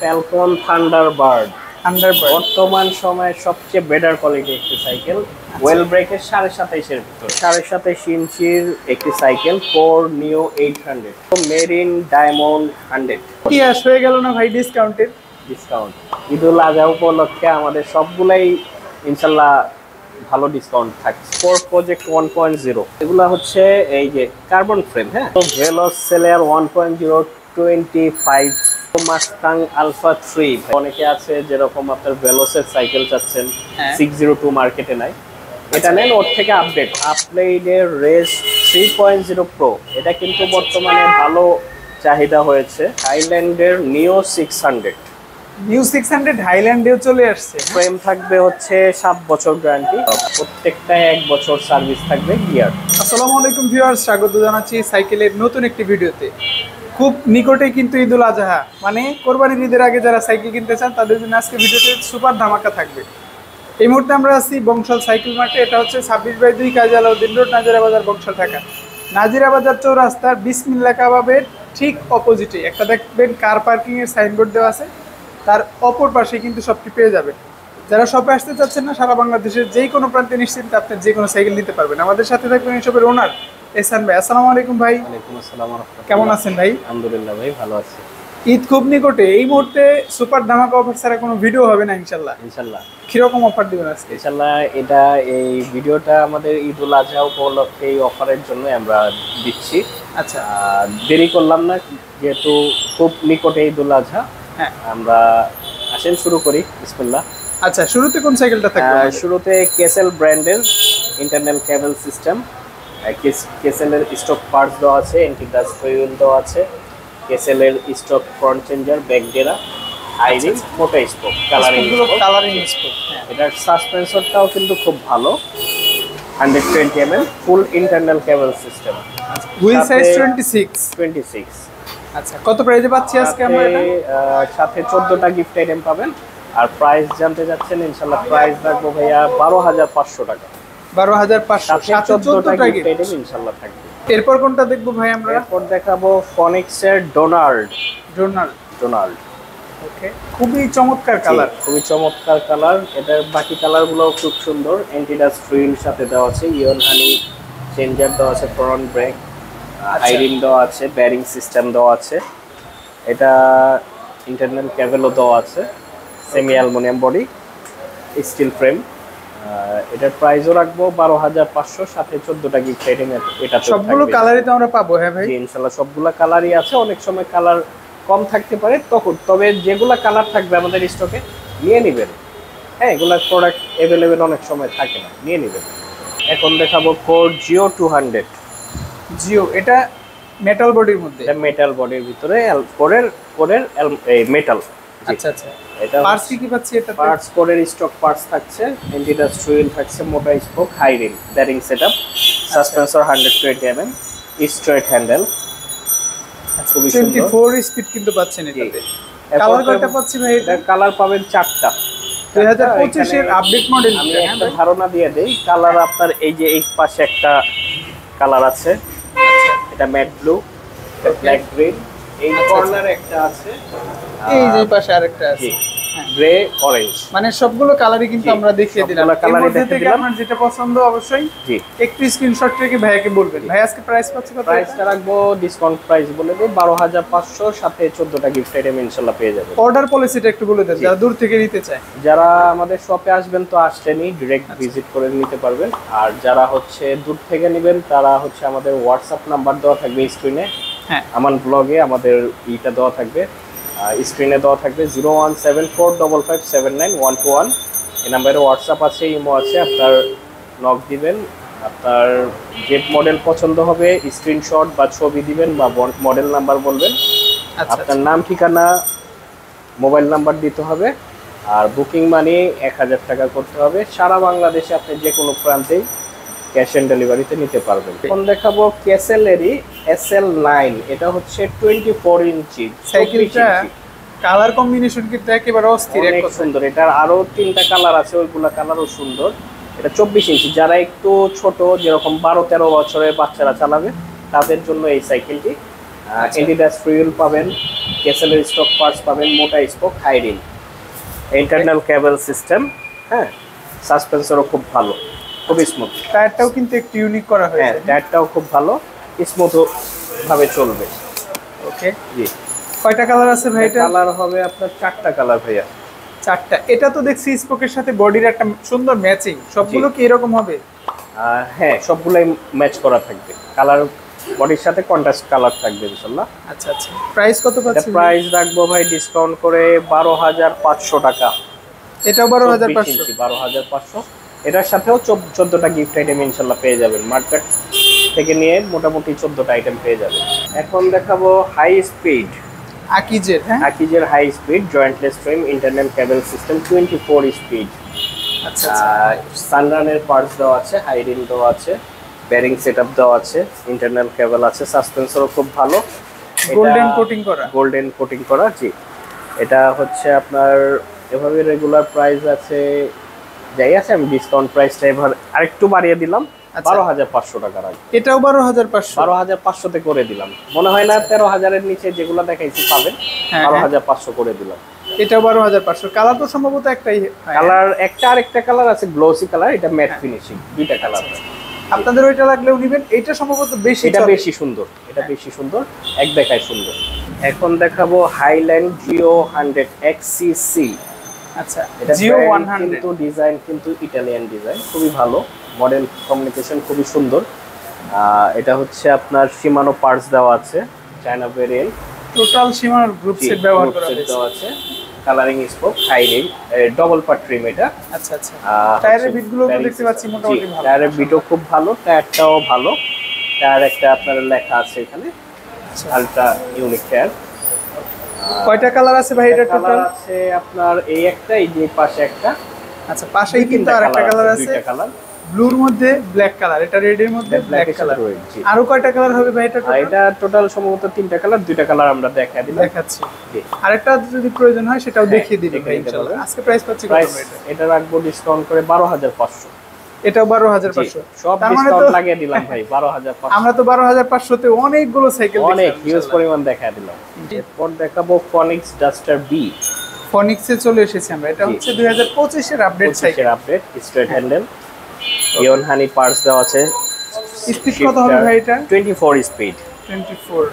Falcon Thunderbird. বর্তমান সময়ের সবচেয়ে বেটার কোয়ালিটি একটি সাইকেল, ওয়েল ব্রেকের 27.5-এর ভিতর, 27.5 ইঞ্চির একটি সাইকেল, কোর নিও 800, মেড ইন ডায়মন্ড 100। কি আস হয়ে গেল না ভাই ডিসকাউন্ট? ঈদুল আজহা উপলক্ষে আমাদের সবগুলাই ইনশাল্লাহ ভালো ডিসকাউন্ট থাকছে। ফোর প্রজেক্ট 1.0 এগুলা হচ্ছে এই যে কার্বন ফ্রেম, হ্যাঁ। তো ভেলোস সেলিয়ার 1.0 25, মাস্টাং আলফা 3। অনেকে আছে যেরকম আপনার ভেলোসের সাইকেল চাচ্ছেন, 602 মার্কেটে নাই, এটা নেন, ওর থেকে আপগ্রেডের রেস 3.0 প্রো। এটা কিন্তু বর্তমানে ভালো চাহিদা হয়েছে। হাইল্যান্ডের নিও 600 হাইল্যান্ডেও চলে আসছে। ফ্রেম থাকবে হচ্ছে 7 বছর গ্যারান্টি, প্রত্যেকটা 1 বছর সার্ভিস থাকবে গিয়ার। আসসালামু আলাইকুম ভিউয়ার্স, স্বাগত জানাচ্ছি সাইকেলের নতুন একটি ভিডিওতে। খুব নিকটেই কিন্তু ঈদুল আজহা, মানে কোরবানির ঈদের আগে যারা সাইকেল কিনতে চান তাদের জন্য আজকে ভিডিওতে সুপার ধামাকা থাকবে। এই মুহূর্তে আমরা আছি বংশাল সাইকেল মার্টে। এটা হচ্ছে 26/2 কাজী আলাউদ্দিন রোড, নাজিরা বাজার, বংশাল, ঢাকা। নাজিরা বাজার চৌরাস্তার বিসমিল্লাহ কাবাবের ঠিক অপোজিটে একটা দেখবেন কার পার্কিং এর সাইনবোর্ড দেওয়া আছে, তার অপর পাশে কিন্তু শপটি পেয়ে যাবেন। যারা শপে আসতে চাচ্ছেন না, সারা বাংলাদেশের যে কোনো প্রান্তে নিশ্চিন্তে আপনি যে কোনো সাইকেল নিতে পারবেন। আমাদের সাথে থাকবেন এই শপের ওনার এহসান ভাই। আসসালামু আলাইকুম ভাই। ওয়ালাইকুম আসসালাম ওয়া রাহমাতুল্লাহ। কেমন আছেন ভাই? আলহামদুলিল্লাহ ভাই, ভালো আছি। ঈদ খুব নিকটে, এই মুহূর্তে সুপার ধামাকা অফার ছাড়া কোনো ভিডিও হবে না ইনশাল্লাহ। কিরকম অফার দিবেন আজকে? ইনশাল্লাহ এটা এই ভিডিওটা আমাদের ঈদুল আজহা উপলক্ষে এই অফারের জন্য আমরা দিচ্ছি। আচ্ছা, দেরি করলাম না, যেহেতু খুব নিকটে ঈদুল আজহা। হ্যাঁ, আমরা আসেন শুরু করি, বিসমিল্লাহ। আচ্ছা, শুরুতে কোন সাইকেলটা থাকবে? শুরুতে কেসেল ব্র্যান্ডের internal cable system, কেসেলের stock parts দেওয়া আছে, এন্টিগ্লাস ফুয়েল দেওয়া আছে, কেসেলের স্টক ফ্রন্ট চেঞ্জার, ব্যাক ডেরা, আইরিং, মোটা স্পোক, কালারিং স্পোক। এটার সাসপেন্সরটাও কিন্তু খুব ভালো, 120 mm ফুল internal cable system. Wheel size 26। আচ্ছা, কত প্রাইসে পাচ্ছি আজকে আমরা? সাথে 14টা গিফট আইটেম পাবেন। আর প্রাইস জানতে যাচ্ছেন, ইনশাআল্লাহ প্রাইস রাখবো ভাইয়া 12,500 টাকা। 12,500 সাথে 14টা গিফট আইটেম ইনশাআল্লাহ থাকবে। এরপর কোনটা দেখবো ভাই আমরা? এরপর দেখাবো ফনিক্সের ডোনাল্ড। ওকে, খুবই চমৎকার কালার, এটার বাকি কালারগুলোও খুব সুন্দর। এন্টিডাস ফুয়েল সাথে দেওয়া আছে, ইয়ন হানি চেঞ্জার দেওয়া আছে, ফ্রন্ট ব্রেক, আইরিং দেওয়া আছে, ব্যারিং সিস্টেম দেওয়া আছে। এটা ইন্টারনাল কেবলও দেওয়া আছে, semi aluminium body, still frame. এটার প্রাইসও রাখবো 12,500, সাথে 14টা গিফট আইটেম। এটা সবগুলো কালারই তো আমরা পাবো? হ্যাঁ ভাই, ইনশাআল্লাহ সবগুলো কালারই আছে। অনেক সময় কালার কম থাকতে পারে, তবে যেগুলা কালার থাকবে আমাদের স্টকে নিয়ে নেবেন। হ্যাঁ, এগুলা প্রোডাক্ট অ্যাভেলেবেল অনেক সময় থাকে না, নিয়ে নেবেন। এখন দেখাবো কোর জিও 200। এটা মেটাল বডির মধ্যে, এটা মেটাল বডির ভিতরে কোরের মেটাল। আচ্ছা, এটা পার্টস কি পাচ্ছি? এটা পার্টস কোরের স্টক পার্টস থাকছে, এন্টিডাস ফুয়েল থাকছে, মোটা spoke, high rim, bearing setup, suspension 120 mm, straight handle. 24 speed কিন্তু পাচ্ছেন এটাতে। কালার কয়টা পাচ্ছি ভাই? এটা কালার পাবেন 4টা। 2025 এর আপডেট মডেল। আমি একটা ধারণা দিয়ে দেই, কালার আপনার এই যে এই পাশে একটা কালার আছে, এটা ম্যাট ব্লু, এটা ব্ল্যাক গ্রিন, এই কর্নারে একটা আছে, এই যে পাশে আরেকটা আছে গ্রে অরেঞ্জ। মানে সবগুলো কালারই কিন্তু আমরা দেখিয়ে দিলাম। এর মধ্যে থেকে আপনার যেটা পছন্দ অবশ্যই একটু স্ক্রিনশট রেখে ভাইয়াকে বলবেন। ভাই আজকে প্রাইস পাচ্ছি কত? প্রাইসটা রাখবো ডিসকাউন্ট প্রাইস বলে দেই 12,500, সাথে 14টা গিফট আইটেম ইনশাআল্লাহ পেয়ে যাবেন। অর্ডার পলিসিটা একটু বলে দেন যারা দূর থেকে নিতে চায়। যারা আমাদের শপে আসবেন তো আসছেনই, ডাইরেক্ট ভিজিট করে নিতে পারবেন। আর যারা হচ্ছে দূর থেকে নেবেন তারা হচ্ছে আমাদের হোয়াটসঅ্যাপ নাম্বার দেওয়া থাকবে স্ক্রিনে। হ্যাঁ, আমার ব্লগে আমাদের ইটা দেওয়া থাকবে, স্ক্রিনে দেওয়া থাকবে 01745579121। এই নাম্বারে হোয়াটসঅ্যাপ আছে, ইমো আছে। আপনার নক দিবেন, আপনার যে মডেল পছন্দ হবে স্ক্রিনশট বা ছবি দিবেন বা মডেল নাম্বার বলবেন। আপনার নাম, ঠিকানা, মোবাইল নাম্বার দিতে হবে। আর বুকিং মানি 1000 টাকা করতে হবে। সারা বাংলাদেশে আপনি যে কোনো প্রান্তেই ক্যাশ অন ডেলিভারিতে নিতে পারবেন। এখন দেখাবো কেসেলেরই SL9। এটা হচ্ছে 24 ইঞ্চি সাইকেলটা। কালার কম্বিনেশন কিন্তু একেবারে অস্থির, অনেক সুন্দর। এটার আরো 3টা কালার আছে, ওইগুলা কালারও সুন্দর। এটা 24 ইঞ্চি, যারা একটু ছোট, যেরকম 12-13 বছরের বাচ্চারা চালাবে তাদের জন্য এই সাইকেলটি। এন্টিডাস ফ্রিউল পাবেন, কেসেলের স্টক পার্টস পাবেন, মোটা স্পোক, হাই রিম, ইন্টারনাল কেবল সিস্টেম। হ্যাঁ, সাসপেন্সরও খুব ভালো, খুবই স্মুথ। টায়ারটাও কিন্তু একটু ইউনিক করা হয়েছে। হ্যাঁ, টায়ারটাও খুব ভালো, স্মুথ ভাবে চলবে। ওকে, জি। কয়টা কালার আছে ভাই এটা? কালার হবে আপনার 4টা কালার ভাইয়া। 4টা। এটা তো দেখছি স্পোকের সাথে বডির একটা সুন্দর ম্যাচিং, সবগুলো কি এরকম হবে? হ্যাঁ, সবগুলাই ম্যাচ করা থাকবে, কালার বডির সাথে কন্ট্রাস্ট কালার থাকবে ইনশাআল্লাহ। আচ্ছা আচ্ছা, প্রাইস কত পাচ্ছেন? প্রাইস রাখবো ভাই ডিসকাউন্ট করে 12,500 টাকা। এটাও 12,500? 12,500। এটার সাথেও 14টা গিফট আইটেম ইনশাআল্লাহ পেয়ে যাবেন। মার্কেট থেকে নিয়ে মোটামুটি 14টা আইটেম পেয়ে যাবেন। এখন দেখাবো হাই স্পিড আকিজের। হ্যাঁ, আকিজের high speed jointless frame internal cable system 24 speed. আচ্ছা, সানরানের পার্টস দেওয়া আছে, হাই রিম দেওয়া আছে, বেয়ারিং সেটআপ দেওয়া আছে, ইন্টারনাল কেবল আছে, সাসপেন্সরও খুব ভালো, গোল্ডেন কোটিং করা। গোল্ডেন কোটিং করা। জি, এটা হচ্ছে আপনার এভাবে রেগুলার প্রাইস আছে যাই আছে, আমি ডিসকাউন্ট প্রাইসটা এবার আরেকটু বাড়িয়ে দিলাম, 12,500 টাকা রাখবো। এটাও 12,500? 12,500 তে করে দিলাম। মনে হয় না 13,000 এর নিচে যেগুলো দেখাইছি পাবেন, 12,500 করে দিলাম। এটাও 12,500। কালার তো সম্ভবত একটাই। কালার একটা, আরেকটা কালার আছে গ্লোসি কালার, এটা ম্যাট ফিনিশিং, দুইটা কালার। আপনাদের ওইটা লাগলেও নেবেন, এটা সম্ভবত বেশি, এটা বেশি সুন্দর, এটা বেশি সুন্দর, এক দেখায় সুন্দর। এখন দেখাবো হাইল্যান্ড জিও 100 XCC। আচ্ছা, এটা জিও 100 কিন্তু ডিজাইন কিন্তু ইটালিয়ান ডিজাইন, খুবই ভালো, মডেল কমিউনিকেশন খুবই সুন্দর। এটা হচ্ছে আপনার শিমানো পার্টস দেওয়া আছে, চায়না ভেরিয়েন্ট, টোটাল শিমানোর গ্রুপ সেট ব্যবহার করা হয়েছে। দেওয়া আছে, colouring spoke, high rim, double part trim এটা। আচ্ছা আচ্ছা, টায়ারের বিটগুলো তো দেখতে পাচ্ছি মোটামুটি ভালো। টায়ারের বিটও খুব ভালো, টায়ারটাও ভালো। টায়ার একটা আপনার লেখা আছে এখানে, আলট্রা ইউনিক টায়ার। কয়টা কালার আছে ভাই এটা টোটাল? আছে আপনার এই একটা, এই যে পাশে একটা। আচ্ছা, পাশেই কিন্তু আরেকটা কালার আছে, দুইটা কালার, ব্লুর মধ্যে ব্ল্যাক কালার, এটা রেডের মধ্যে ব্ল্যাক কালার। আরো কয়টা কালার হবে ভাই এটা টোটাল? এটা টোটাল সম্ভবত 3টা কালার, 2টা কালার আমরা দেখাই দিলাম, দেখাচ্ছি। আরেকটা যদি প্রয়োজন হয় সেটাও দেখিয়ে দিবেন ভাই ইনশাআল্লাহ। আজকে প্রাইস পাচ্ছি কত ভাই এটা? এটা রাখবো ডিসকাউন্ট করে 12,500। এটাও 12,500? সব ডিসকাউন্ট লাগিয়ে দিলাম ভাই, 12,500। আমরা তো 12,500 তে অনেকগুলো সাইকেল দেখলাম, অনেক হিউজ পরিমাণ দেখায় দিলাম। এরপর দেখাবো ফনিক্স ডাস্টার বি। ফনিক্সে চলে এসেছি আমরা। এটা হচ্ছে 2025 এর update cycle, update, straight handle, ইয়ন হানি পার্টস দেওয়া আছে। স্পিড কত হবে ভাই এটা? 24 স্পিড, 24।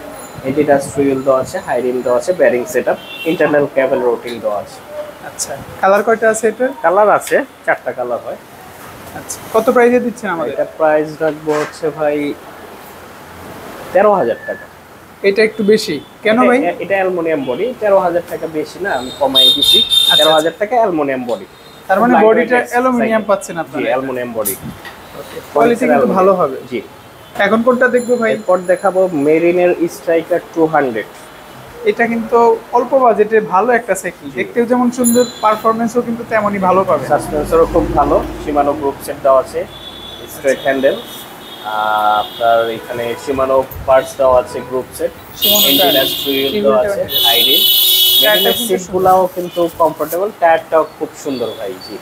এডিডাস ফ্রিউল দেওয়া আছে, হাই রিম দেওয়া আছে, bearing setup, internal cable routing দেওয়া আছে। আচ্ছা, কালার কয়টা আছে এটা? কালার আছে 4টা কালার হয়। আচ্ছা, কত প্রাইসে দিচ্ছেন আমাদের? এটা প্রাইস রাখবো হচ্ছে ভাই 13,000 টাকা। এটা একটু বেশি কেন ভাই? এটা অ্যালুমিনিয়াম বডি, 13,000 টাকা বেশি না, আমি কমাই দিছি। 13,000 টাকা অ্যালুমিনিয়াম বডি। তার মানে বডিটা অ্যালুমিনিয়াম পাচ্ছেন আপনারা? জি, অ্যালুমিনিয়াম বডি, কোয়ালিটি কিন্তু ভালো হবে। জি। এখন কোনটা দেখবো ভাই? এরপর দেখাবো মেরিনের স্ট্রাইকার 200। এটা কিন্তু অল্প বাজেটে ভালো একটা সাইকেল, দেখতেও যেমন সুন্দর, পারফরম্যান্সও কিন্তু তেমনই ভালো পাবে। সাসপেন্সরও খুব ভালো, শিমানো গ্রুপ সেট দেওয়া আছে, স্ট্রেট হ্যান্ডেল, আপনার এখানে শিমানো পার্টস দেওয়া আছে, গ্রুপ সেট, ইন্টারনাল ফ্রিউল দেওয়া আছে, হাই রিম। মেরিনের সিটগুলোও কিন্তু কমফোর্টেবল, টায়ারটাও খুব সুন্দর ভাই। জি।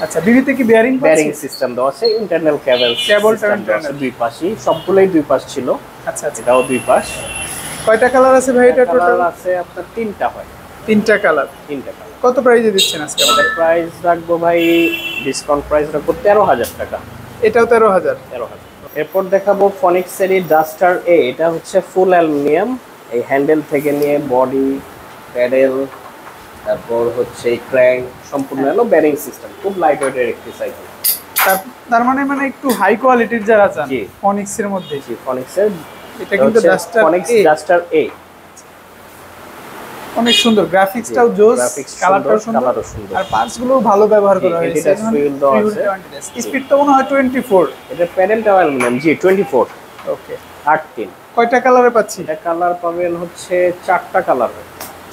আচ্ছা, বিবিতে কি বেয়ারিং সিস্টেম দেওয়া আছে, ইন্টারনাল কেবল দেওয়া আছে দুই পাশই, সবগুলোই দুই পাশ ছিল। আচ্ছা আচ্ছা, এটাও দুই পাশ। কয়টা কালার আছে ভাই এটা টোটাল? কালার আছে আপনার 3টা হয়। 3টা কালার। 3টা কালার। কত প্রাইসে দিচ্ছেন আজকে আমাদের? প্রাইস রাখবো ভাই ডিসকাউন্ট প্রাইস রাখবো 13,000 টাকা। এটাও 13,000? 13,000। এরপর দেখাবো ফনিক্সের ডাস্টার এ। এটা হচ্ছে ফুল অ্যালুমিনিয়াম, এই হ্যান্ডেল থেকে নিয়ে বডি, প্যাডেল, তারপর হচ্ছে এই ক্র্যাঙ্ক, সম্পূর্ণ হলো বেয়ারিং সিস্টেম, খুব লাইট ওয়েটের একটি সাইকেল। তার মানে একটু হাই কোয়ালিটির যারা চান জি, ফনিক্সের মধ্যে। জি, ফনিক্সের এটা কিন্তু ডাস্টার ফনিক্স ডাস্টার এ, অনেক সুন্দর, গ্রাফিক্সটাও জোস, কালারটাও সুন্দর, আর পার্টস গুলো ভালো ব্যবহার করা হয়েছে। স্পিড তো মনে হয় 24। এটা প্যাডেলটাও অ্যালুমিনিয়াম। জি, 24। ওকে, 8-3। কয়টা কালারে পাচ্ছি? এটা কালার পাবেন হচ্ছে 4টা কালার।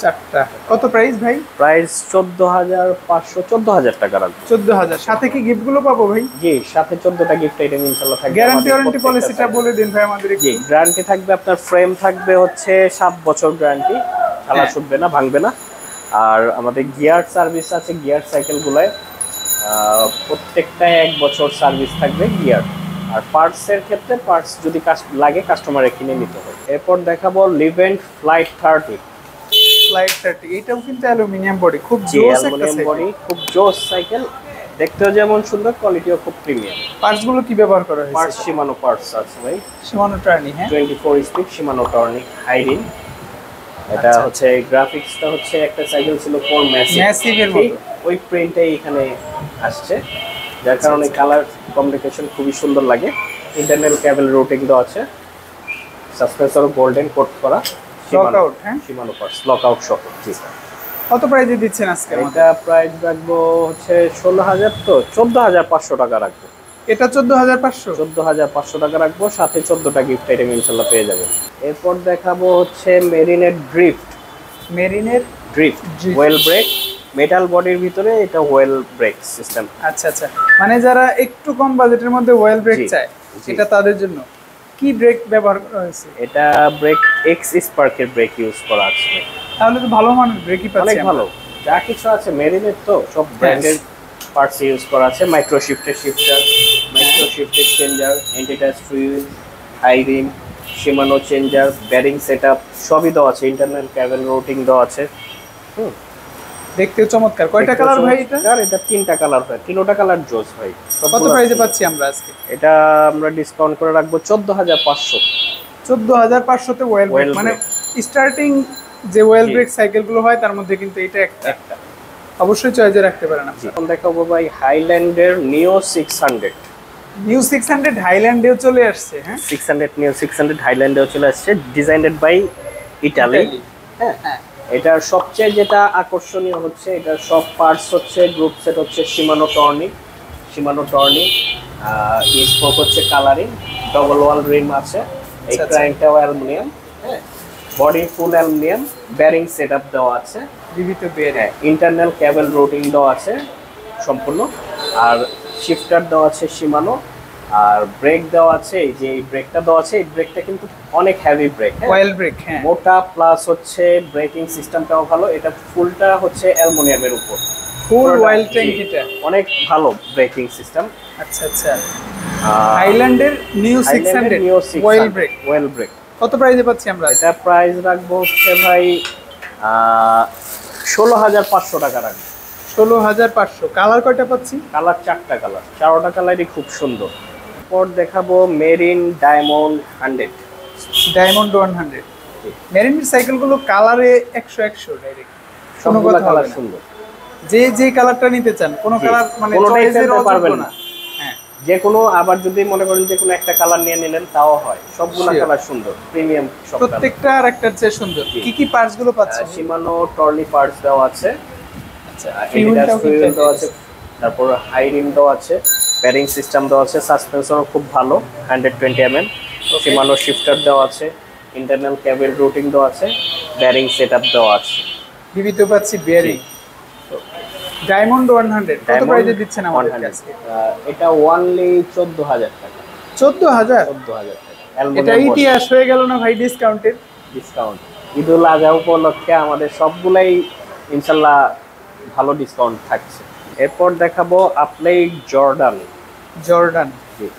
4টা। কত প্রাইস ভাই? প্রাইস 14,500, 14,000 টাকা রাখবো। 14,000। সাথে কি গিফট গুলো পাবো ভাই? জি, সাথে 14টা গিফট আইটেম ইনশাআল্লাহ থাকবে। গ্যারান্টি ওয়ারেন্টি পলিসিটা বলে দিন ভাই আমাদের। জি, গ্যারান্টি থাকবে আপনার, ফ্রেম থাকবে হচ্ছে 7 বছর গ্যারান্টি, চালা ছুটবে না, ভাঙবে না। আর আমাদের গিয়ার সার্ভিস আছে, গিয়ার সাইকেলগুলোয় প্রত্যেকটায় 1 বছর সার্ভিস থাকবে গিয়ার। আর পার্টসের ক্ষেত্রে পার্টস যদি লাগে কাস্টমারে কিনে নিতে হবে। এরপর দেখাবো লিভেন্ট ফ্লাইট 30। ফ্লাইট 30 এটাও কিন্তু অ্যালুমিনিয়াম বডি, খুব জোস একটা অ্যালুমিনিয়াম সাইকেল। বডি, খুব জোস সাইকেল, দেখতেও যেমন সুন্দর, কোয়ালিটিও খুব প্রিমিয়াম। পার্টস গুলো কি ব্যবহার করা হয়েছে? পার্টস শিমানো পার্টস আছে ভাই, শিমানো টার্নি। হ্যাঁ, 24 স্পিড শিমানো টর্নি হাইরিং। এটা আচ্ছা। হচ্ছে গ্রাফিক্সটা হচ্ছে একটা সাইকেল ছিল ফোর ম্যাসিভ এর মতো। ওই প্রিন্টটাই এখানে আসছে, যার কারণে কালার কম্বিনেশন খুবই সুন্দর লাগে। ইন্টারনাল কেবল রুটিং দেওয়া আছে, সাসপেন্সর গোল্ডেন কোট করা, লকআউট। হ্যাঁ, শিমানো পার্টস লকআউট সহ। জি কত প্রাইসে দিচ্ছেন আজকে? এটা প্রাইস রাখবো হচ্ছে 16,000, তো 14,500 টাকা রাখবো। এটা 14,500। 14,500 টাকা রাখবো, সাথে 14টা গিফট আইটেম ইনশাল্লাহ পেয়ে যাবেন। এরপর দেখাবো হচ্ছে মেরিনের ড্রিফট। মেরিনের drift Drift। Oil brake, metal বডির ভিতরে এটা ওয়েল ব্রেক সিস্টেম। আচ্ছা আচ্ছা, মানে যারা একটু কম বাজেটের মধ্যে ওয়েল ব্রেক জি, চায় জি। এটা তাদের জন্য। কি ব্রেক ব্যবহার করা হয়েছে? এটা ব্রেক এক্স স্পার্কের ব্রেক ইউজ করা আছে, তাহলে তো ভালো মানের ব্রেকই পাচ্ছি অনেক আমরা। ভালো। যা কিছু আছে মেরিনের তো সব ব্র্যান্ডের পার্টস ইউজ করা আছে। মাইক্রো শিফটের শিফটার, মাইক্রো শিফটের changer, anti touch wheel, high rim, Shimano changer, bearing setup সবই দেওয়া আছে। ইন্টারনাল কেবল রুটিং দেওয়া আছে। দেখতেও চমৎকার। কয়টা কালার ভাই এটা? এটা 3টা কালার হয়, 3টা কালার জোস ভাই। কত প্রাইসে পাচ্ছি আমরা আজকে? এটা আমরা ডিসকাউন্ট করে রাখবো 14,500। 14,500 তে ওয়েল ব্রেক, Wheel মানে brake। স্টার্টিং যে ওয়েল জি। ব্রেক সাইকেল গুলো হয় তার মধ্যে কিন্তু এটা একটা অবশ্যই চয়েসে রাখতে পারেন আপনি। এখন দেখাবো ভাই হাইল্যান্ডের নিও 600। নিউ 600 হাইল্যান্ডেও চলে আসছে। হ্যাঁ, 600 নিও 600 হাইল্যান্ডেও চলে আসছে, ডিজাইনড বাই ইটালি। হ্যাঁ, এটার সবচেয়ে যেটা আকর্ষণীয় হচ্ছে এটার সব পার্টস হচ্ছে গ্রুপ সেট হচ্ছে শিমানো টর্নি। স্পোক হচ্ছে কালারিং, ডবল ওয়াল রিম আছে, এই আচ্ছা। ক্র্যাঙ্কটাও অ্যালুমিনিয়াম। হ্যাঁ, বডি ফুল অ্যালুমিনিয়াম, ব্যারিং সেটআপ দেওয়া আছে, বিবিত বের। হ্যাঁ, ইন্টারনাল কেবল রুটিং দেওয়া আছে সম্পূর্ণ। আর শিফটার দেওয়া আছে শিমানো, আর ব্রেক দেওয়া আছে। এই যে এই ব্রেকটা দেওয়া আছে, এই ব্রেকটা কিন্তু অনেক হেভি ব্রেক, ওয়েল ব্রেক। হ্যাঁ, মোটা, প্লাস হচ্ছে ব্রেকিং সিস্টেমটাও ভালো। এটা ফুলটা হচ্ছে অ্যালুমিনিয়ামের উপর, ফুল পুরোটা, ওয়েল জি, ট্যাঙ্ক এটা। অনেক ভালো ব্রেকিং সিস্টেম। আচ্ছা আচ্ছা, হাইল্যান্ডের new 600 oil brake. Oil brake কত প্রাইসে পাচ্ছি আমরা? এটা প্রাইস রাখবো হচ্ছে ভাই 16,500 টাকা রাখবো। 16,500। কালার কয়টা পাচ্ছি? কালার 4টা কালার, 4টা কালারই খুব সুন্দর। পর দেখাবো মেরিন ডায়মন্ড 100। ডায়মন্ড 100। মেরিনের সাইকেলগুলো কালারে 100 ডাইরেক্ট, কোনো সবগুলা কথা কালার হবে না। সুন্দর, যে কালারটা নিতে চান, কোনো জি, কালার মানে কোনোটাই চয়েসের ফেলতে অযোগ্য পারবেন না। না। হ্যাঁ, যে কোনো, আবার যদি মনে করেন যে কোনো একটা কালার নিয়ে নিলেন তাও হয়। সবগুলা Sure. কালার সুন্দর, প্রিমিয়াম সব কালার। প্রত্যেকটা আর একটার চেয়ে সুন্দর। জি। কি পার্টস গুলো পাচ্ছি? শিমানো টর্নি পার্টস দেওয়া আছে, আচ্ছা, এডিডাস হুইল দেওয়া আছে, তারপর হাই রিম দেওয়া আছে, ব্যারিং সিস্টেম দেওয়া আছে, সাসপেন্সরও খুব ভালো 120 mm, শিমানো শিফটার দেওয়া আছে, ইন্টারনাল কেবল রুটিং দেওয়া আছে, ব্যারিং সেটআপ দেওয়া আছে। বিবিত পাচ্ছি বেয়ারিং। ডায়মন্ড 100 কত প্রাইসে দিচ্ছেন আমাদের কাছে? এটা ওনলি 14,000 টাকা। 14,000? 14,000 টাকা। এটা ইতিহাস হয়ে গেল না ভাই ডিসকাউন্টের? ডিসকাউন্ট ঈদুল আজহা উপলক্ষে আমাদের সবগুলাই ইনশাল্লাহ ভালো ডিসকাউন্ট থাকছে। এরপর দেখাবো আপলাইড জর্ডান।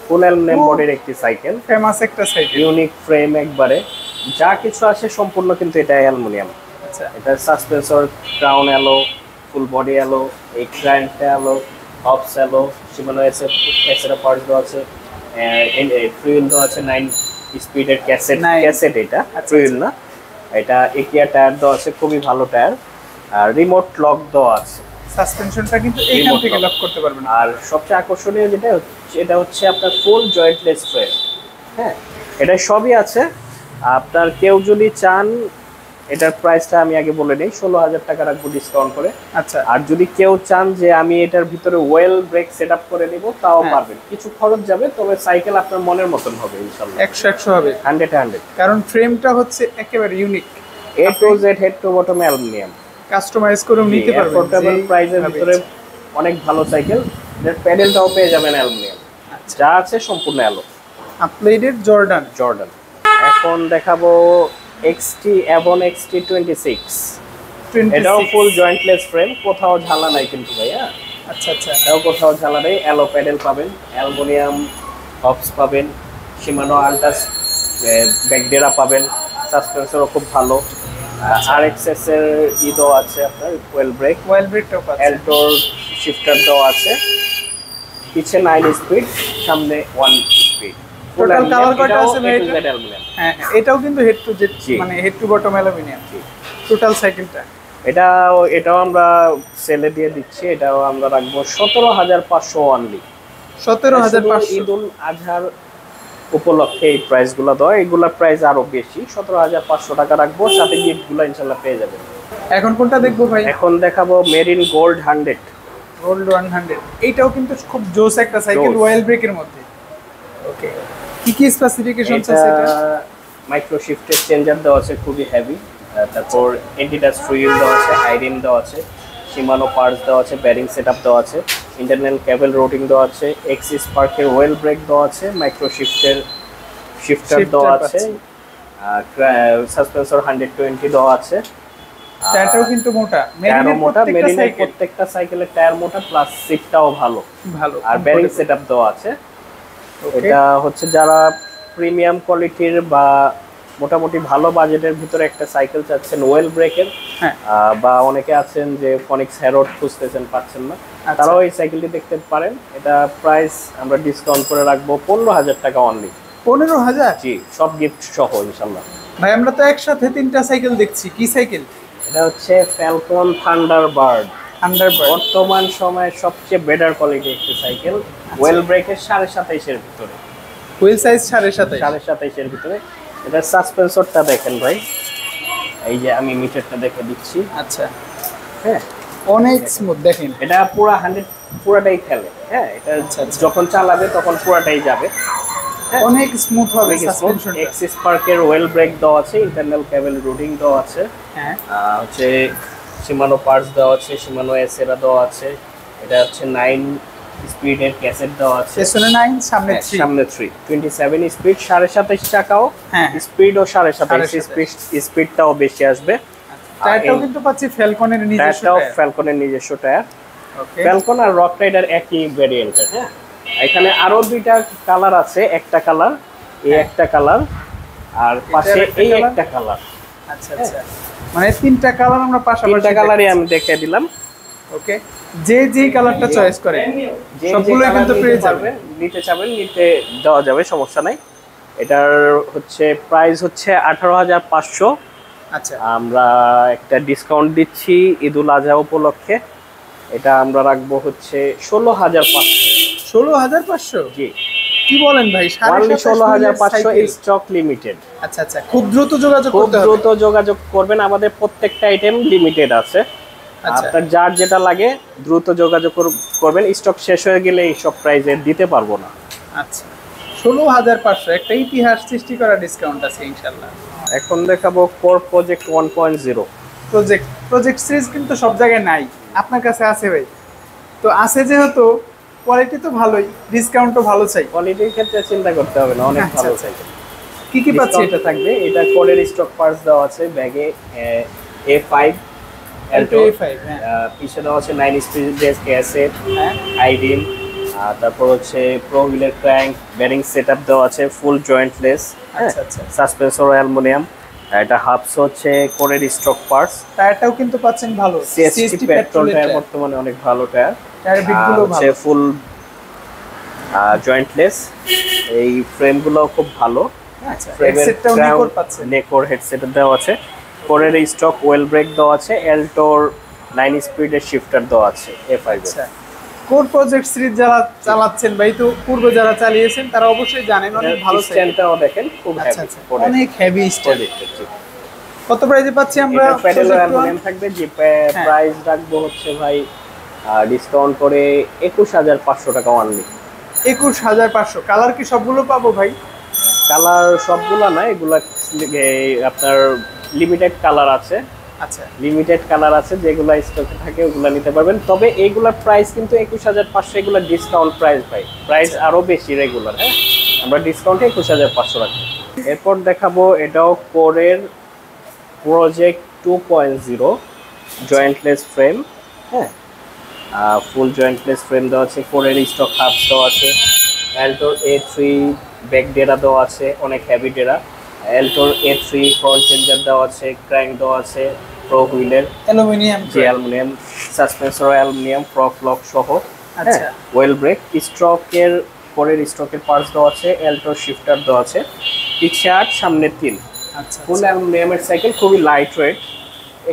ফুল অ্যালুমিনিয়াম বডির একটি সাইকেল, ফেমাস একটা সাইকেল। ইউনিক ফ্রেম একবারে, যা কিছু আছে সম্পূর্ণ কিন্তু এটা অ্যালুমিনিয়াম। আচ্ছা, এটা suspension crown alloy, full body alloy, এই ক্র্যাঙ্কটা অ্যালো, হবস অ্যালো, শিমানো এসএর পার্টস দেওয়া আছে, ফ্লুইল দেওয়া আছে 9 স্পিডের ক্যাসেট। এটা ফ্লুইল না, এটা একিয়া টায়ার দেওয়া আছে, খুবই ভালো টায়ার। আর রিমোট লক দেওয়া আছে, সাসপেনশনটা কিন্তু এইখান থেকে লক করতে পারবেন। আর সবচেয়ে আকর্ষণীয় যেটা হচ্ছে এটা হচ্ছে আপনার ফুল জয়েন্টলেস ফ্রেম। হ্যাঁ, এটা সবই আছে। আপনার কেউ যদি চান, এটার প্রাইসটা আমি আগে বলে নিই, 16,000 টাকা রাখবো ডিসকাউন্ট করে। আচ্ছা, আর যদি কেউ চান যে আমি এটার ভিতরে ওয়েল ব্রেক সেটআপ করে নিব, তাও পারবেন। কিছু খরচ যাবে, তবে সাইকেল আপনার মনের মতন হবে ইনশাআল্লাহ। 100 হবে 100 কারণ ফ্রেমটা হচ্ছে একেবারে unique, A to Z head to bottom aluminium, customize করেও নিতে পারবেন। অ্যাফোর্ডেবল প্রাইসের ভিতরে অনেক ভালো সাইকেল। এর প্যাডেলটাও পেয়ে যাবেন অ্যালুমিনিয়াম, যা আছে সম্পূর্ণ অ্যালো। আপলাইডের জর্ডান। এখন দেখাবো অ্যাভন XT 26। এটাও ফুল জয়েন্টলেস ফ্রেম, কোথাও ঝালা নাই কিন্তু ভাইয়া। আচ্ছা আচ্ছা, এটাও কোথাও ঝালা নেই, অ্যালো প্যাডেল পাবেন, অ্যালুমিনিয়াম হবস পাবেন, শিমানো আল্টাস ব্যাকডেরা পাবেন, সাসপেন্সরও খুব ভালো। আরএক্সএস এর ইদো আছে আপনার ওয়েল ব্রেকটাও পাচ্ছেন। এলটোর শিফটার দেওয়া আছে, পিছে 9 স্পিড, সামনে 1 স্পিড। টোটাল কালার কয়টা আছে ভাই? হ্যাঁ, এটাও কিন্তু হেড টু জেড, মানে head to bottom aluminium total সাইকেলটা। এটাও আমরা সেলে দিয়ে দিচ্ছি, এটাও আমরা রাখবো 17,500 অনলি। 17,500 ঈদুল আজহার উপলক্ষে এই প্রাইসগুলো দেওয়া, এইগুলা প্রাইস আরো বেশি, 17,500 টাকা রাখবো, সাথে গিফটগুলো ইনশাআল্লাহ পেয়ে যাবেন। এখন কোনটা দেখবো ভাই? এখন দেখাবো মেরিন গোল্ড 100। গোল্ড 100 এইটাও কিন্তু খুব জোস একটা সাইকেল, ওয়েল ব্রেকের মধ্যে। ওকে, কি স্পেসিফিকেশনস আছে এটা? মাইক্রো শিফটের চেঞ্জার দেওয়া আছে, খুবই হেভি। তারপর এন্টিটাচ হুইল দেওয়া আছে, আইরিন দেওয়া আছে, শিমানো পার্টস দেওয়া আছে, ব্যারিং সেটআপ দেওয়া আছে, ইন্টারনাল কেবল রোটিং দেওয়া আছে, এক্সিস পার্কের ওয়েল ব্রেক দেওয়া আছে, মাইক্রো শিফটার দেওয়া আছে, সাসপেন্সর 120 দেওয়া আছে। টায়ারটাও কিন্তু মোটা, মেরিনের প্রত্যেকটা সাইকেলের টায়ার মোটা, প্লাস সিটটাও ভালো। আর ব্যারিং সেটআপ দেওয়া আছে। এটা হচ্ছে যারা প্রিমিয়াম কোয়ালিটির বা মোটামুটি ভালো বাজেটের ভিতরে একটা সাইকেল চাচ্ছেন ওয়েল ব্রেকের, বা অনেকে আছেন যে ফনিক্স হ্যারোড খুঁজতেছেন, পাচ্ছেন না, তারাও এই সাইকেলটি দেখতে পারেন। এটা প্রাইস আমরা ডিসকাউন্ট করে রাখবো 15,000 টাকা অনলি। 15,000? জি, সব গিফট সহ ইনশাআল্লাহ। ভাই আমরা তো একসাথে তিনটা সাইকেল দেখছি, কি সাইকেল? এটা হচ্ছে ফ্যালকন থান্ডারবার্ড। বর্তমান সময়ে সবচেয়ে বেটার কোয়ালিটি একটা সাইকেল, ওয়েল ব্রেকের 27.5 এর ভিতরে, হুইল সাইজ 27.5 এর ভিতরে। এটা সাসপেন্সরটা দেখেন ভাই, এই যে আমি মিটারটা দেখে দিচ্ছি। আচ্ছা, হ্যাঁ, অনেক স্মুথ দেখেন, এটা পুরো 100 পুরাটাই খেলে। হ্যাঁ, এটা যখন চালাবে তখন পুরাটাই যাবে, অনেক স্মুথ হবে সাসপেনশনটা। এক্সিস পার্কের ওয়েল ব্রেক দেওয়া আছে, ইন্টারনাল কেবল রুটিং দেওয়া আছে, হ্যাঁ হচ্ছে শিমানো পার্টস দেওয়া আছে, শিমানো এসেরা দেওয়া আছে। এটা হচ্ছে 9 স্পিডের ক্যাসেট দেওয়া আছে, পেছনে 9 সামনে 3 27 স্পিড, 27.5 চাকাও, স্পিডও 27.5, স্পিডটাও বেশি আসবে। টায়ারটাও কিন্তু পাচ্ছি ফ্যালকনের নিজস্ব টায়ার, ফ্যালকনের নিজস্ব টায়ার। ফ্যালকন আর রক রাইডার একই ভেরিয়েন্টের। হ্যাঁ, এখানে আরো দুইটা কালার আছে, একটা কালার, এই একটা কালার, আর পাশে এই একটা কালার। আচ্ছা আচ্ছা, মানে তিনটা কালার আমরা পাশাপাশি, তিনটা কালারই আমি দেখিয়ে দিলাম। ওকে, যে কালারটা চয়েস করে সবগুলোই কিন্তু পেয়ে যাবেন, নিতে চাবেন নিতে দেওয়া যাবে, সমস্যা নাই। এটার হচ্ছে প্রাইস হচ্ছে 18,500। আচ্ছা, আমরা একটা ডিসকাউন্ট দিচ্ছি ঈদুল আজহা উপলক্ষে, এটা আমরা রাখবো হচ্ছে 16,500। 16,500? জি, কি বলেন ভাই, 16,500 স্টক লিমিটেড। আচ্ছা আচ্ছা, খুব দ্রুত যোগাযোগ করবেন, আমাদের প্রত্যেকটা আইটেম লিমিটেড আছে। আপনার যার যেটা লাগে দ্রুত যোগাযোগ করবেন, স্টক শেষ হয়ে গেলে এই সব প্রাইসে দিতে পারবো না। আচ্ছা, 16,500 একটা ইতিহাস সৃষ্টি করা ডিসকাউন্ট আছে ইনশাআল্লাহ। এখন দেখাবো কোর প্রজেক্ট 1.0। প্রজেক্ট সিরিজ কিন্তু সব জায়গায় নাই, আপনার কাছে আছে ভাই। তো আছে যেহেতু কোয়ালিটি তো ভালোই, ডিসকাউন্টও ভালো চাই। কোয়ালিটির ক্ষেত্রে চিন্তা করতে হবে না, অনেক ভালো চাই। কি পাচ্ছি? এটা থাকবে, এটা কোরের স্টক পার্টস দেওয়া আছে, ব্যাগে A5 Alto A5, পিছে দেওয়া আছে 9 স্পিড ক্যাসেট, আইডিন, তারপর হচ্ছে প্রো হুইলের ক্র্যাঙ্ক, ব্যারিং সেটআপ দেওয়া আছে, ফুল জয়েন্টলেস। আচ্ছা আচ্ছা, সাসপেন্সর অ্যালুমিনিয়াম। এটা হাবস হচ্ছে কোরের স্টক পার্টস। টায়ারটাও কিন্তু পাচ্ছেন ভালো, সিএসটি পেট্রোল টায়ার, বর্তমানে অনেক ভালো টায়ার। টায়ার বিটগুলো ভালো, ফুল জয়েন্টলেস। এই ফ্রেমগুলো খুব ভালো। আচ্ছা, হেডসেটটাও নেকোর পাচ্ছেন, নেকোর হেডসেট দেওয়া আছে, কোরের স্টক ওয়েল ব্রেক দেওয়া আছে, এলটোর 9 স্পিডের শিফটার দেওয়া আছে A5। আচ্ছা, কোর প্রজেক্ট সিরিজ যারা চালাচ্ছেন ভাই, তো পূর্বে যারা চালিয়েছেন তারা অবশ্যই জানেন অনেক ভালো। স্ট্যান্ডটাও দেখেন, খুব হেভি, অনেক হেভি স্ট্যান্ড। কত প্রাইসে পাচ্ছি আমরা? প্যাডেল অ্যালুমিনিয়াম থাকবে, যে প্রাইস রাখবো হচ্ছে ভাই ডিসকাউন্ট করে 21,500 টাকা অনলি। 21,500। কালার কি সবগুলো পাবো ভাই? কালার সবগুলো না, এগুলা আপনার লিমিটেড কালার আছে। আচ্ছা, লিমিটেড কালার আছে, যেগুলো স্টকে থাকে ওগুলো নিতে পারবেন। তবে এইগুলার প্রাইস কিন্তু 21,500, এগুলো ডিসকাউন্ট প্রাইস ভাই, প্রাইস আরো বেশি রেগুলার। হ্যাঁ, আমরা ডিসকাউন্টে 21,500 রাখবো। এরপর দেখাবো, এটাও কোরের প্রজেক্ট 2.0 জয়েন্টলেস ফ্রেম। হ্যাঁ, ফুল জয়েন্টলেস ফ্রেম দেওয়া আছে, কোরের স্টক হাবস দেওয়া আছে, অ্যাল্টোর A3 ব্যাক ডেরা দেওয়া আছে, অনেক হেভি ডেরা। অ্যাল্টোর A3 ফ্রন্ট চেঞ্জার দেওয়া আছে, ক্র্যাঙ্ক দেওয়া আছে, প্রো হুইলের aluminium aluminium, সাসপেন্সর aluminium, prop lock সহ। আচ্ছা ওয়েল ব্রেক, স্ট্রোকের পরের স্ট্রোকের পার্টস দেওয়া আছে, অ্যাল্টোর শিফটার দেওয়া আছে, পিছে 8 সামনে 3। আচ্ছা ফুল অ্যালুমিনিয়ামের সাইকেল, খুবই লাইট ওয়েট।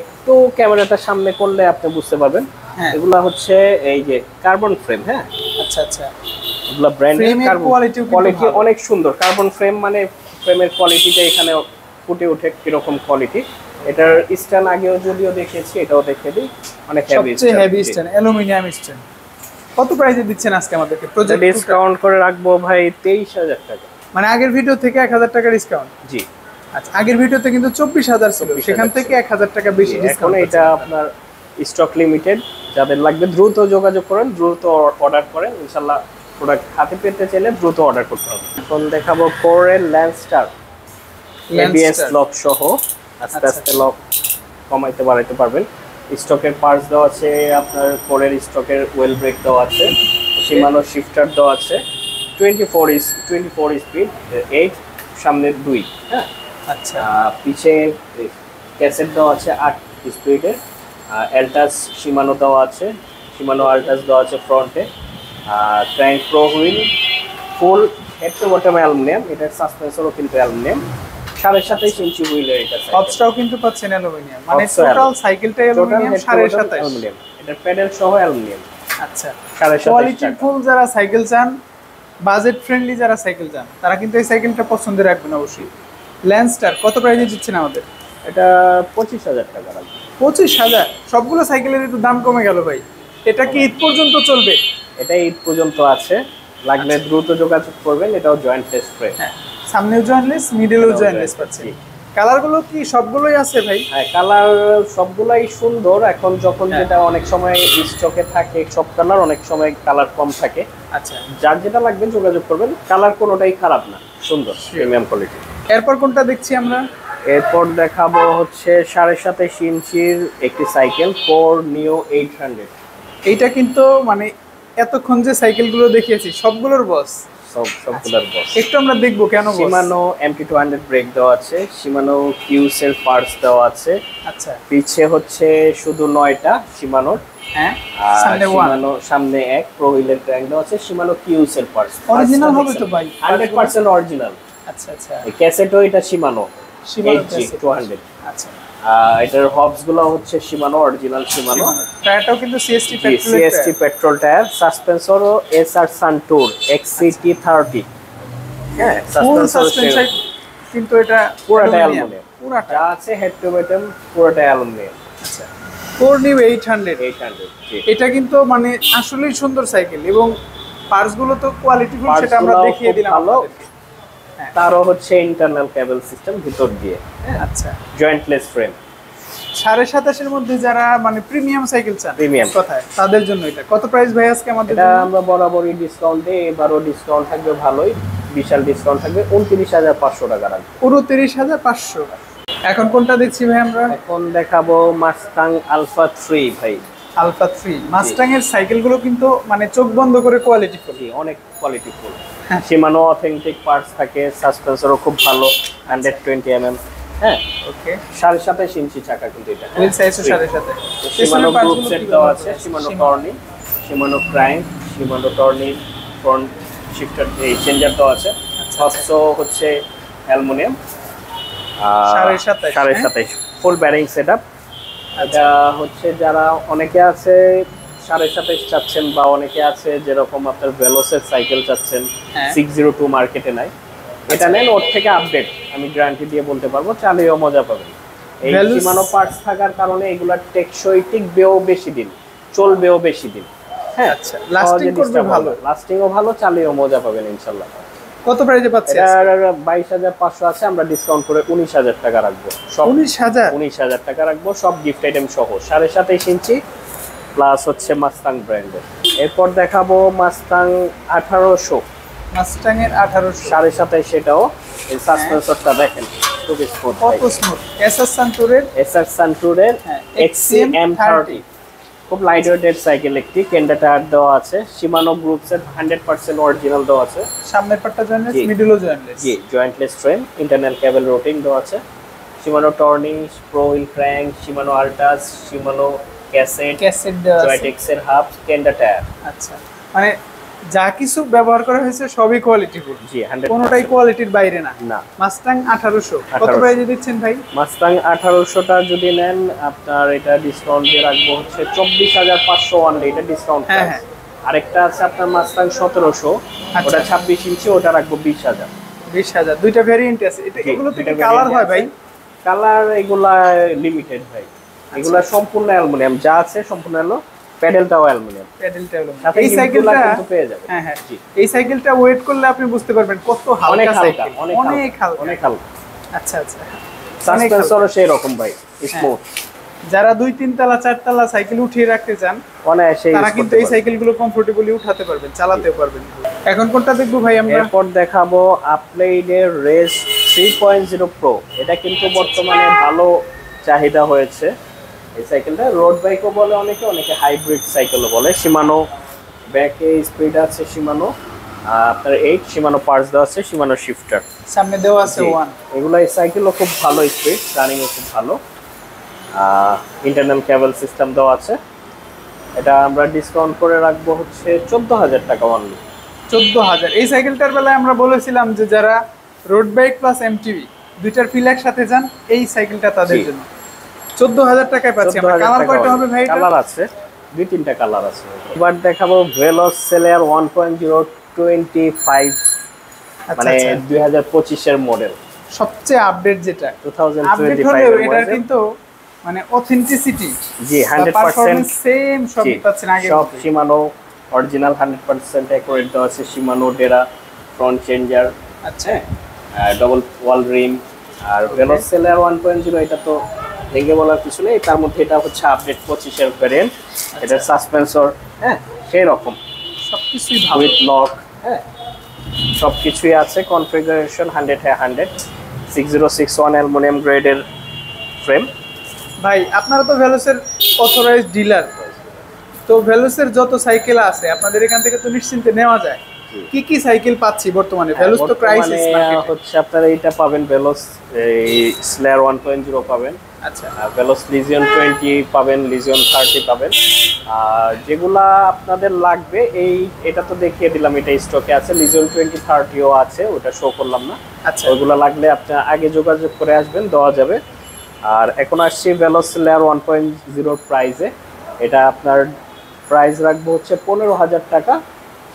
একটু ক্যামেরাটা সামনে করলে আপনি বুঝতে পারবেন। হ্যাঁ এগুলা হচ্ছে এই যে কার্বন ফ্রেম। হ্যাঁ, আচ্ছা আচ্ছা এগুলা ব্র্যান্ডের ফ্রেমের কার্বন কোয়ালিটিও কোয়ালিটি অনেক সুন্দর। কার্বন ফ্রেম মানে ফ্রেমের কোয়ালিটিটা এখানে ফুটে ওঠে কিরকম কোয়ালিটি। এটার স্ট্যান্ড আগেও যদিও দেখিয়েছি, এটাও দেখিয়ে দিই, অনেক হেভি, সবচেয়ে হেভি স্ট্যান্ড অ্যালুমিনিয়াম স্ট্যান্ড। কত প্রাইসে দিচ্ছেন আজকে আমাদেরকে? প্রজেক্ট ডিসকাউন্ট করে রাখবো ভাই 23,000 টাকা। মানে আগের ভিডিও থেকে 1000 টাকা ডিসকাউন্ট? জি। আচ্ছা, আগের ভিডিওতে কিন্তু 24,000 ছিল, সেখান থেকে 1000 টাকা বেশি এখন ডিসকাউন্ট। এটা আপনার স্টক লিমিটেড, যাদের লাগবে দ্রুত যোগাযোগ করেন, দ্রুত অর্ডার করেন, ইনশাআল্লাহ প্রোডাক্ট হাতে পেতে চাইলে দ্রুত অর্ডার করতে হবে। এখন দেখাবো কোরের ল্যান্ডস্টার এবিএস লক সহ, আস্তে আস্তে লক কমাইতে বাড়াইতে পারবেন। স্টকের পার্টস দেওয়া আছে, আপনার কোরের স্টকের ওয়েল ব্রেক দেওয়া আছে, শিমানো শিফটার দেওয়া আছে, 24 স্পিড, 8 সামনে 2। হ্যাঁ, আচ্ছা পিছে ক্যাসেট দেওয়া আছে 8 স্পিডের, অ্যালটাস শিমানো দেওয়া আছে, শিমানো আলটাস দেওয়া আছে ফ্রন্টে, crank pro wheel, full head to bottom aluminium, এটার সাসপেন্সরও কিন্তু অ্যালুমিনিয়াম, 27.5 ইঞ্চি হুইলের এটা হবসটাও কিন্তু পাচ্ছেন অ্যালুমিনিয়াম, মানে টোটাল সাইকেলটাই অ্যালুমিনিয়াম, 27.5 অ্যালুমিনিয়াম, এটা প্যাডেল সহ অ্যালুমিনিয়াম। আচ্ছা, 27.5 কোয়ালিটিফুল যারা সাইকেল চান, বাজেট ফ্রেন্ডলি যারা সাইকেল চান, তারা কিন্তু এই সাইকেলটা পছন্দ রাখবেন অবশ্যই। ল্যান্ডস্টার কত প্রাইসে দিচ্ছেন আমাদের? এটা 25,000 টাকা রাখবে। 25,000? সবগুলো সাইকেলের একটু দাম কমে গেল ভাই। এটা কি ঈদ পর্যন্ত চলবে? এটা ঈদ পর্যন্ত আছে, লাগলে দ্রুত যোগাযোগ করবেন। এটাও জয়েন্ট টেস্ট ফ্রেম। হ্যাঁ, সামনেও জয়েন্টলেস, মিডলেও জয়েন্টলেস পাচ্ছেন। কালারগুলো কি সবগুলোই আছে ভাই? হ্যাঁ, কালার সবগুলাই সুন্দর। এখন যখন যেটা অনেক সময় স্টকে থাকে সব কালার, অনেক সময় কালার কম থাকে। আচ্ছা, যার যেটা লাগবে যোগাযোগ করবেন। কালার কোনোটাই খারাপ না, সুন্দর, প্রিমিয়াম কোয়ালিটি। এরপর কোনটা দেখছি আমরা? এরপর দেখাবো হচ্ছে 27.5 ইঞ্চির একটি সাইকেল, কোর নিও 800। এইটা কিন্তু মানে এতক্ষণ যে সাইকেলগুলো দেখিয়েছি সবগুলোর বস, সবগুলোর বস। একটু আমরা দেখবো কেন বস। শিমানো MT200 ব্রেক দেওয়া আছে, শিমানো কিউস এর পার্টস দেওয়া আছে। আচ্ছা, পিছে হচ্ছে শুধু 9টা শিমানোর। হ্যাঁ, সামনে শিমানো, সামনে 1 প্রো হুইলের ক্র্যাঙ্ক দেওয়া আছে, শিমানো কিউস এর পার্টস অরিজিনাল হবে তো ভাই? 100% অরিজিনাল। আচ্ছা আচ্ছা, এই ক্যাসেটও এটা শিমানো HG200। আচ্ছা, এটার হবস গুলো হচ্ছে শিমানো, অরিজিনাল শিমানো। টায়ারটাও কিন্তু সিএসটি পেট্রোল টায়ার, সাসপেন্সরও SR সানটুর XCT30। হ্যাঁ, সাসপেন্সর কিন্তু এটা পুরোটা অ্যালুমিনিয়াম, পুরোটা যা আছে হেড টু বটম পুরোটা অ্যালুমিনিয়াম। আচ্ছা, কোর নিউ 800। জি। এটা কিন্তু মানে আসলেই সুন্দর সাইকেল, এবং পার্টস গুলো তো কোয়ালিটিফুল, সেটা আমরা দেখিয়ে দিলাম আপনাদেরকে। তারও হচ্ছে ইন্টারনাল কেবল সিস্টেম ভিতর দিয়ে। আচ্ছা, জয়েন্টলেস ফ্রেম। 27.5 এর মধ্যে যারা মানে প্রিমিয়াম সাইকেল চান, প্রিমিয়াম কথায়, তাদের জন্য এটা কত প্রাইস ভাই আজকে আমাদের? এটা আমরা বরাবরই ডিসকাউন্ট দেই, এবারও ডিসকাউন্ট থাকবে ভালোই, বিশাল ডিসকাউন্ট থাকবে। 29,500 টাকা রাখবে। 29,500। এখন কোনটা দেখছি ভাই আমরা? এখন দেখাবো মাস্টাং আলফা 3 ভাই। আলফা 3 মাস্টাং এর সাইকেলগুলো কিন্তু মানে চোখ বন্ধ করে কোয়ালিটিফুল, অনেক কোয়ালিটিফুল। শিমানো অথেন্টিক পার্টস থাকে, সাসপেন্সরও খুব ভালো, 120 mm। হ্যাঁ, ওকে। 27.5 ইঞ্চি চাকা কিন্তু এটা, হুইল সাইজও 7.5। শিমানো গ্রুপ সেট দেওয়া আছে, শিমানো Tourney, শিমানো crank, শিমানো Tourney front shifter changer দেওয়া আছে। হবসও হচ্ছে অ্যালুমিনিয়াম, 27.5 ফুল ব্যারিং সেটআপ। এটা হচ্ছে যারা অনেকে আছে 27.5 চাচ্ছেন, বা অনেকে আছে যেরকম আপনার ভেলোসের সাইকেল চাচ্ছেন, 602 মার্কেটে নাই, এটা নেন, ওর থেকে আপডেট আমি গ্যারান্টি দিয়ে বলতে পারবো, চালিয়েও মজা পাবেন। এই শিমানো পার্টস থাকার কারণে এগুলার টেকসই, টিকবেও বেশি দিন, চলবেও বেশি দিন। হ্যাঁ, আচ্ছা, লাস্টিং করবে ভালো, লাস্টিংও ভালো, চালিয়েও মজা পাবেন ইনশাআল্লাহ। কত প্রাইসে পাচ্ছেন? এটা 22,500 আছে, আমরা ডিসকাউন্ট করে 19,000 টাকা রাখবো। সব 19,000 টাকা রাখবো, সব গিফট আইটেম সহ। 27.5 ইঞ্চি প্লাস হচ্ছে মাস্টাং ব্র্যান্ডের। এরপর দেখাবো মাস্টাং 1800। মাস্টাং এর 1800, 27.5 সেটাও। এই সাসপেন্সরটা দেখেন, খুবই স্মুথ, কত স্মুথ। SR সানটুরের XCM30। খুব লাইট ওয়েটেড সাইকেল একটি, কেন্ডা টায়ার দেওয়া আছে, শিমানো গ্রুপসের 100% অরিজিনাল দেওয়া আছে। সামনের পাটটা জয়েন্টলেস, মিডলও জয়েন্টলেস। জি, jointless frame, internal cable routing দেওয়া আছে। Shimano Tourney, pro wheel crank, Shimano Altus, Shimano cassette দেওয়া আছে, জয়টেক্স এর হাব, কেন্ডা টায়ার। আচ্ছা, মানে যা কিছু ব্যবহার করা হয়েছে সবই কোয়ালিটিফুল। জি, 100%। কোনোটাই কোয়ালিটির বাইরে না। না। মাস্টাং 1800 কত প্রাইসে দিচ্ছেন ভাই? মাস্টাং 1800টা যদি নেন আপনার এটা ডিসকাউন্ট দিয়ে রাখবো হচ্ছে 24500 ওয়ানলি, এটা ডিসকাউন্ট। হ্যাঁ। আরেকটা আছে আপনার মাস্টাং 1700, ওটা 26 ইঞ্চি, ওটা রাখবো 20000। 20000, দুইটা ভেরিয়েন্ট আছে। এগুলো থেকে কালার হয় ভাই? কালার এগুলা লিমিটেড ভাই, এগুলা সম্পূর্ণ অ্যালুমিনিয়াম, যা আছে সম্পূর্ণ হলো। প্যাডেলটাও অ্যালুমিনিয়াম। এই সাইকেলটা কিন্তু পেয়ে যাবেন। হ্যাঁ, এই সাইকেলটা ওয়েট করলে আপনি বুঝতে পারবেন কত হালকা সাইকেল, অনেক হালকা। আচ্ছা। সাসপেন্সরও সেই রকম ভাই, স্মুথ। যারা 2-3 তলা 4 তলা সাইকেল উঠিয়ে রাখতে চান তারা কিন্তু এই সাইকেলগুলো কমফোর্টেবলি উঠাতে পারবেন, চালাতেও পারবেন। এখন কোনটা দেখবো ভাই আমরা? এরপর দেখাবো আপলাইডের রেস 3.0 প্রো। এটা কিন্তু বর্তমানে ভালো চাহিদা হয়েছে। এই সাইকেলটা রোড বাইকও বলে অনেকে হাইব্রিড সাইকেলও বলে। শিমানো ব্যাকে স্পিড আছে, শিমানো আপনার 8, শিমানো পার্টস দেওয়া আছে, শিমানো শিফটার সামনে দেওয়া আছে 1। এগুলো এই সাইকেলও খুব ভালো স্পিড, রানিংও খুব ভালো। ইন্টারনাল কেবল সিস্টেম দেওয়া আছে। এটা আমরা ডিসকাউন্ট করে রাখবো হচ্ছে 14000 টাকা অনলি। 14000। এই সাইকেলটার বেলায় আমরা বলেছিলাম যে যারা রোড বাইক প্লাস এমটিভি দুইটার ফিল একসাথে যান, এই সাইকেলটা তাদের জন্য। 14000 টাকায় পাচ্ছি আমরা। কালার কয়টা হবে ভাই? কালার আছে 2-3টা কালার আছে। এবার দেখাবো ভেলোস সেলার 1.0 25, মানে 2025 এর মডেল, সবচেয়ে আপডেট যেটা 2025 এর এটা কিন্তু মানে অথেন্টিসিটি। জি, 100% সেম সবই পাচ্ছেন আগে। সব শিমানো অরিজিনাল 100% অ্যাকুরেট দেওয়া আছে। শিমানো ডেরা ফ্রন্ট চেঞ্জার, আচ্ছা, ডাবল ওয়াল রিম। আর ভেলোস সেলার 1.0 এটা তো ভেঙে বলার কিছু নেই, তার মধ্যে এটা হচ্ছে আপডেট 25 এর ভ্যারিয়েন্ট। এটা সাসপেন্সর সেই রকম সবকিছুই ভালো, উইথ লক, সবকিছুই আছে। কনফিগারেশন 100/100, 6061 অ্যালুমিনিয়াম গ্রেডের ফ্রেম। ভাই আপনারা তো ভেলোসের অথরাইজড ডিলার, তো ভেলোসের যত সাইকেল আছে আপনাদের এখান থেকে তো নিশ্চিন্তে নেওয়া যায়। কি সাইকেল পাচ্ছি বর্তমানে? ভেলোস তো ক্রাইসিস মার্কেটে হচ্ছে আপনারা এইটা পাবেন, ভেলোস এই স্লেয়ার 1.0 পাবেন। আচ্ছা, ভেলোস লিজিয়ন 20 পাবেন, লিজিয়ন 30 পাবেন। আর যেগুলা আপনাদের লাগবে এটা তো দেখিয়ে দিলাম, এটা স্টকে আছে। লিজিয়ন 20-30ও আছে, ওটা শো করলাম না। আচ্ছা, ওইগুলা লাগলে আপনি আগে যোগাযোগ করে আসবেন, দেওয়া যাবে। আর এখন আসছি ভেলোস স্লেয়ার 1.0 প্রাইসে। এটা আপনার প্রাইস রাখবো হচ্ছে 15000 টাকা,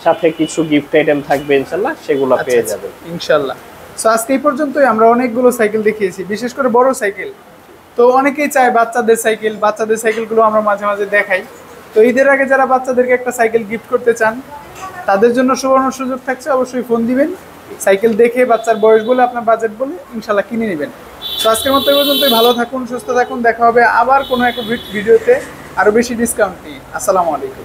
সাথে কিছু গিফট আইটেম থাকবে ইনশাল্লাহ, সেগুলো পেয়ে যাবেন ইনশাল্লাহ। সো আজকে এই পর্যন্তই। আমরা অনেকগুলো সাইকেল দেখিয়েছি, বিশেষ করে বড় সাইকেল। তো অনেকেই চায় বাচ্চাদের সাইকেলগুলো আমরা মাঝে মাঝে দেখাই। তো ঈদের আগে যারা বাচ্চাদেরকে একটা সাইকেল গিফট করতে চান তাদের জন্য সুবর্ণ সুযোগ থাকছে। অবশ্যই ফোন দিবেন, সাইকেল দেখে বাচ্চার বয়স বলে আপনার বাজেট বলে ইনশাল্লাহ কিনে নেবেন। তো আজকের মতো এই পর্যন্তই। ভালো থাকুন, সুস্থ থাকুন। দেখা হবে আবার কোনো এক ভিডিওতে আরও বেশি ডিসকাউন্ট নিয়ে। আসসালামু আলাইকুম।